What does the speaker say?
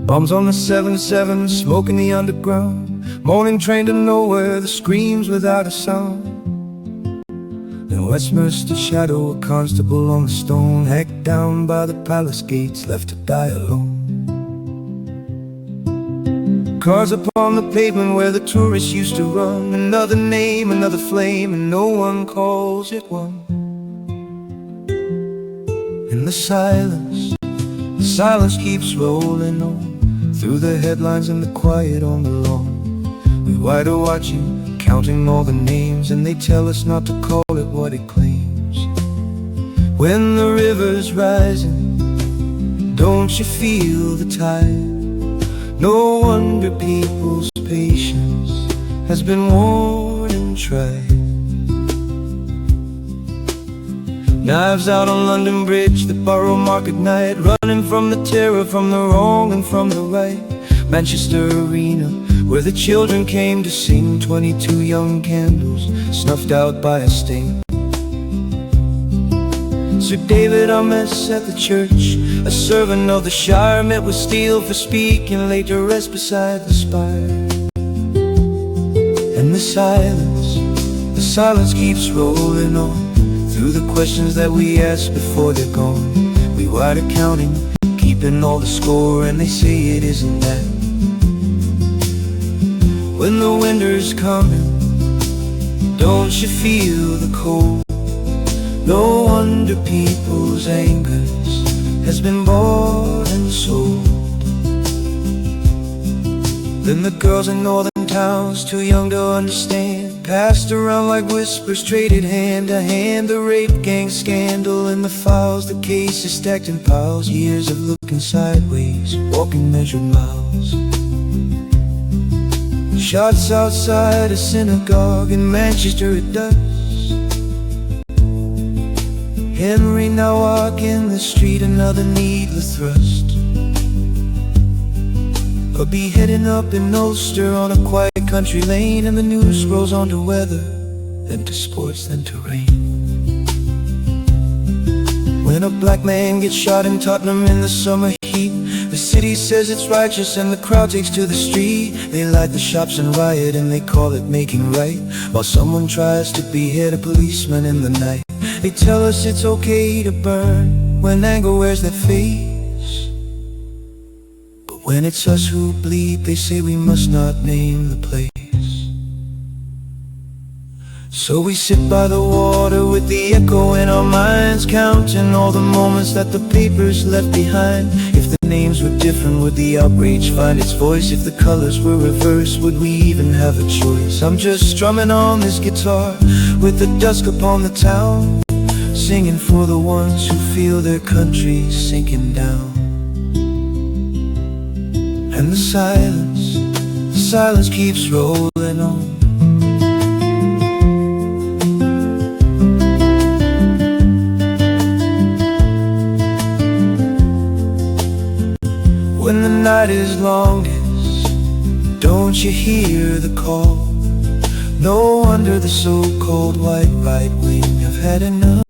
Bombs on the 7-7, smoke in the underground. Morning train to nowhere, the screams without a sound. In Westminster shadow, a constable on the stone, hacked down by the palace gates, left to die alone. Cars upon the pavement where the tourists used to run. Another name, another flame, and no one calls it one. In the silence keeps rolling on, through the headlines and the quiet on the lawn. We wide are watching, counting all the names, and they tell us not to call it what it claims. When the river's rising, don't you feel the tide? No wonder people's patience has been worn and tried. Knives out on London Bridge, the Borough Market night, running from the terror, from the wrong and from the right. Manchester Arena, where the children came to sing, 22 young candles snuffed out by a sting. Sir David Armes at the church, a servant of the Shire, met with steel for speaking, laid to rest beside the spire. And the silence keeps rolling on, through the questions that we ask before they're gone. We wide are counting, keeping all the score, and they say it isn't that. When the winter's coming, don't you feel the cold? No wonder people's angers has been bought and sold. Then the girls in northern towns, too young to understand, passed around like whispers, traded hand to hand. The rape gang scandal in the files, the cases stacked in piles. Years of looking sideways, walking measured miles. Shots outside a synagogue in Manchester at dusk. Henry now walking the street, another needless thrust. Or be heading up in Ulster on a quiet country lane, and the news scrolls on to weather, then to sports, then to rain. When a black man gets shot in Tottenham in the summer heat, the city says it's righteous and the crowd takes to the street. They light the shops and riot and they call it making right, while someone tries to behead a policeman in the night. They tell us it's okay to burn when anger wears their face, but when it's us who bleed, they say we must not name the place. So we sit by the water with the echo in our minds, counting all the moments that the papers left behind. If the names were different, would the outrage find its voice? If the colors were reversed, would we even have a choice? I'm just strumming on this guitar with the dusk upon the town, singing for the ones who feel their country sinking down. And the silence keeps rolling on. When the night is longest, don't you hear the call? No wonder the so-called white right wing have had enough.